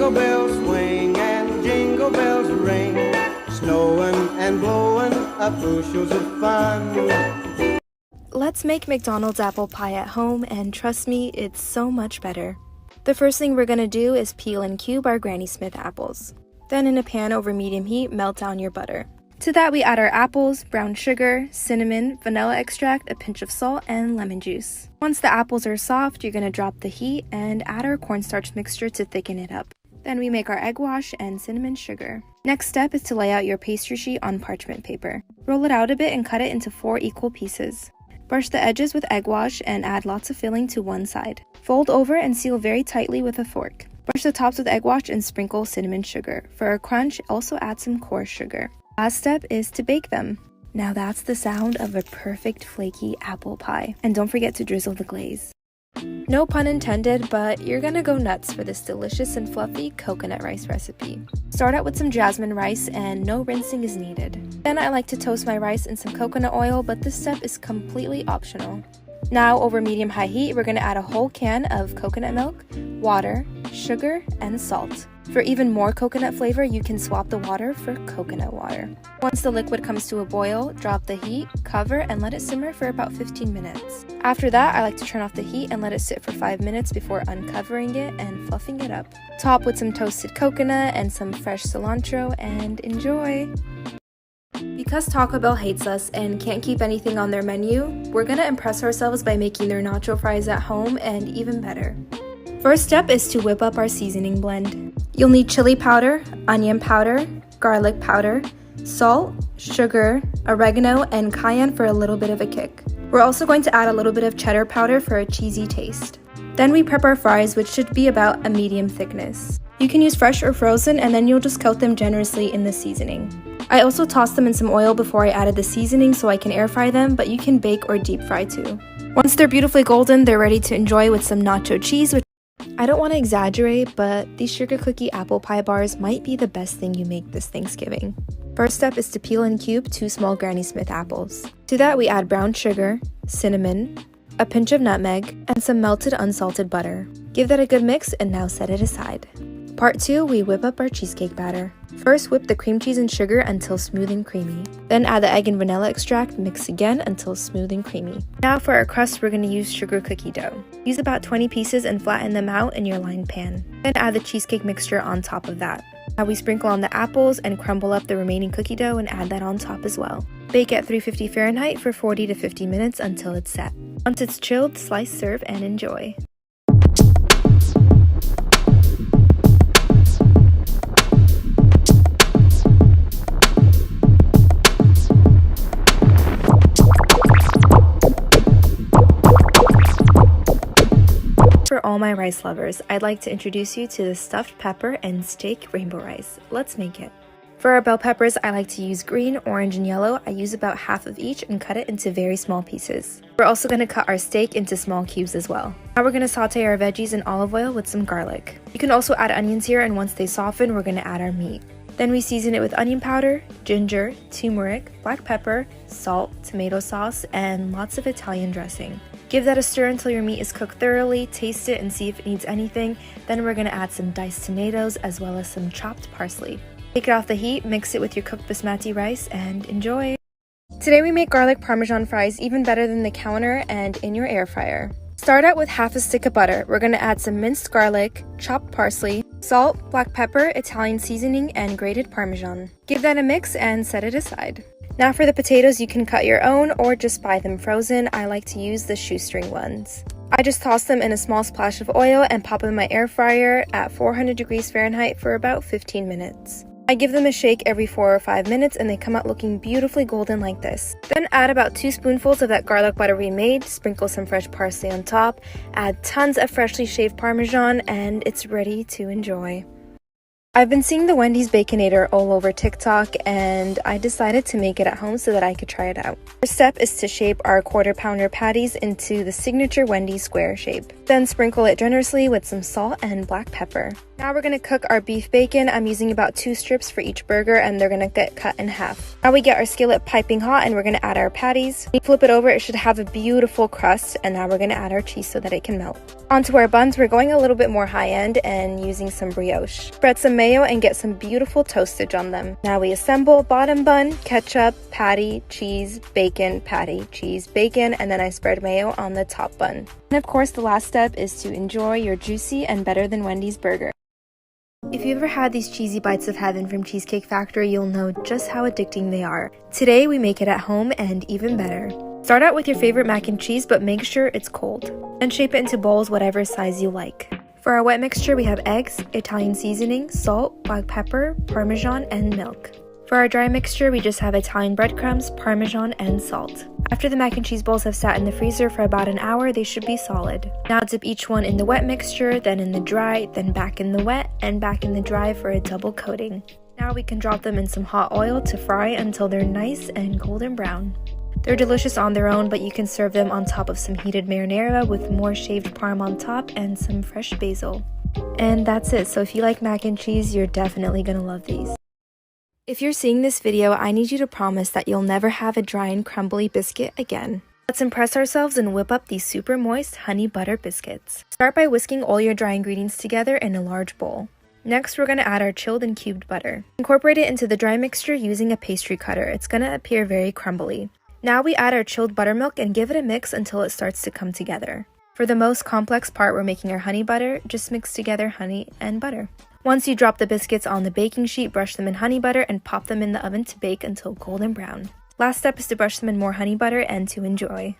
Jingle bells swing and jingle bells ring, snowing and blowing up bushels of fun. Let's make McDonald's apple pie at home, and trust me, it's so much better. The first thing we're gonna do is peel and cube our Granny Smith apples. Then in a pan over medium heat, melt down your butter. To that we add our apples, brown sugar, cinnamon, vanilla extract, a pinch of salt, and lemon juice. Once the apples are soft, you're gonna drop the heat and add our cornstarch mixture to thicken it up. Then we make our egg wash and cinnamon sugar. Next step is to lay out your pastry sheet on parchment paper. Roll it out a bit and cut it into 4 equal pieces. Brush the edges with egg wash and add lots of filling to one side. Fold over and seal very tightly with a fork. Brush the tops with egg wash and sprinkle cinnamon sugar. For a crunch, also add some coarse sugar. Last step is to bake them. Now that's the sound of a perfect flaky apple pie. And don't forget to drizzle the glaze. No pun intended, but you're gonna go nuts for this delicious and fluffy coconut rice recipe. Start out with some jasmine rice and no rinsing is needed. Then I like to toast my rice in some coconut oil, but this step is completely optional. Now over medium-high heat, we're gonna add a whole can of coconut milk, water, sugar, and salt. For even more coconut flavor, you can swap the water for coconut water. Once the liquid comes to a boil, drop the heat, cover, and let it simmer for about 15 minutes. After that, I like to turn off the heat and let it sit for 5 minutes before uncovering it and fluffing it up. Top with some toasted coconut and some fresh cilantro, and enjoy! Because Taco Bell hates us and can't keep anything on their menu, we're gonna impress ourselves by making their nacho fries at home and even better. First step is to whip up our seasoning blend. You'll need chili powder, onion powder, garlic powder, salt, sugar, oregano, and cayenne for a little bit of a kick. We're also going to add a little bit of cheddar powder for a cheesy taste. Then we prep our fries, which should be about a medium thickness. You can use fresh or frozen, and then you'll just coat them generously in the seasoning. I also tossed them in some oil before I added the seasoning so I can air fry them, but you can bake or deep fry too. Once they're beautifully golden, they're ready to enjoy with some nacho cheese, which I don't want to exaggerate, but these sugar cookie apple pie bars might be the best thing you make this Thanksgiving. First step is to peel and cube 2 small Granny Smith apples. To that we add brown sugar, cinnamon, a pinch of nutmeg, and some melted unsalted butter. Give that a good mix and now set it aside. Part 2, we whip up our cheesecake batter. First, whip the cream cheese and sugar until smooth and creamy. Then add the egg and vanilla extract, mix again until smooth and creamy. Now for our crust, we're going to use sugar cookie dough. Use about 20 pieces and flatten them out in your lined pan. Then add the cheesecake mixture on top of that. Now we sprinkle on the apples and crumble up the remaining cookie dough and add that on top as well. Bake at 350 Fahrenheit for 40 to 50 minutes until it's set. Once it's chilled, slice, serve, and enjoy. For all my rice lovers, I'd like to introduce you to the stuffed pepper and steak rainbow rice. Let's make it. For our bell peppers, I like to use green, orange, and yellow. I use about half of each and cut it into very small pieces. We're also going to cut our steak into small cubes as well. Now we're going to saute our veggies in olive oil with some garlic. You can also add onions here, and once they soften, we're going to add our meat. Then we season it with onion powder, ginger, turmeric, black pepper, salt, tomato sauce, and lots of Italian dressing. Give that a stir until your meat is cooked thoroughly, taste it and see if it needs anything. Then we're going to add some diced tomatoes as well as some chopped parsley. Take it off the heat, mix it with your cooked basmati rice, and enjoy! Today we make garlic parmesan fries even better than the counter and in your air fryer. Start out with half a stick of butter. We're going to add some minced garlic, chopped parsley, salt, black pepper, Italian seasoning, and grated parmesan. Give that a mix and set it aside. Now for the potatoes, you can cut your own or just buy them frozen. I like to use the shoestring ones. I just toss them in a small splash of oil and pop them in my air fryer at 400 degrees Fahrenheit for about 15 minutes. I give them a shake every 4 or 5 minutes and they come out looking beautifully golden like this. Then add about 2 spoonfuls of that garlic butter we made, sprinkle some fresh parsley on top, add tons of freshly shaved parmesan, and it's ready to enjoy. I've been seeing the Wendy's Baconator all over TikTok and I decided to make it at home so that I could try it out. First step is to shape our quarter-pounder patties into the signature Wendy's square shape. Then sprinkle it generously with some salt and black pepper. Now we're going to cook our beef bacon. I'm using about 2 strips for each burger and they're going to get cut in half. Now we get our skillet piping hot and we're going to add our patties. We flip it over, it should have a beautiful crust, and now we're going to add our cheese so that it can melt. Onto our buns, we're going a little bit more high end and using some brioche. Spread some mayo and get some beautiful toastage on them. Now we assemble bottom bun, ketchup, patty, cheese, bacon, patty, cheese, bacon, and then I spread mayo on the top bun. And of course the last step is to enjoy your juicy and better than Wendy's burger. If you've ever had these cheesy bites of heaven from Cheesecake Factory, you'll know just how addicting they are. Today, we make it at home and even better. Start out with your favorite mac and cheese, but make sure it's cold. Then shape it into bowls whatever size you like. For our wet mixture, we have eggs, Italian seasoning, salt, black pepper, Parmesan, and milk. For our dry mixture, we just have Italian breadcrumbs, Parmesan, and salt. After the mac and cheese balls have sat in the freezer for about an hour, they should be solid. Now dip each one in the wet mixture, then in the dry, then back in the wet, and back in the dry for a double coating. Now we can drop them in some hot oil to fry until they're nice and golden brown. They're delicious on their own, but you can serve them on top of some heated marinara with more shaved parm on top and some fresh basil. And that's it, so if you like mac and cheese, you're definitely gonna love these. If you're seeing this video, I need you to promise that you'll never have a dry and crumbly biscuit again. Let's impress ourselves and whip up these super moist honey butter biscuits. Start by whisking all your dry ingredients together in a large bowl. Next, we're going to add our chilled and cubed butter. Incorporate it into the dry mixture using a pastry cutter. It's going to appear very crumbly. Now we add our chilled buttermilk and give it a mix until it starts to come together. For the most complex part, we're making our honey butter. Just mix together honey and butter. Once you drop the biscuits on the baking sheet, brush them in honey butter and pop them in the oven to bake until golden brown. Last step is to brush them in more honey butter and to enjoy.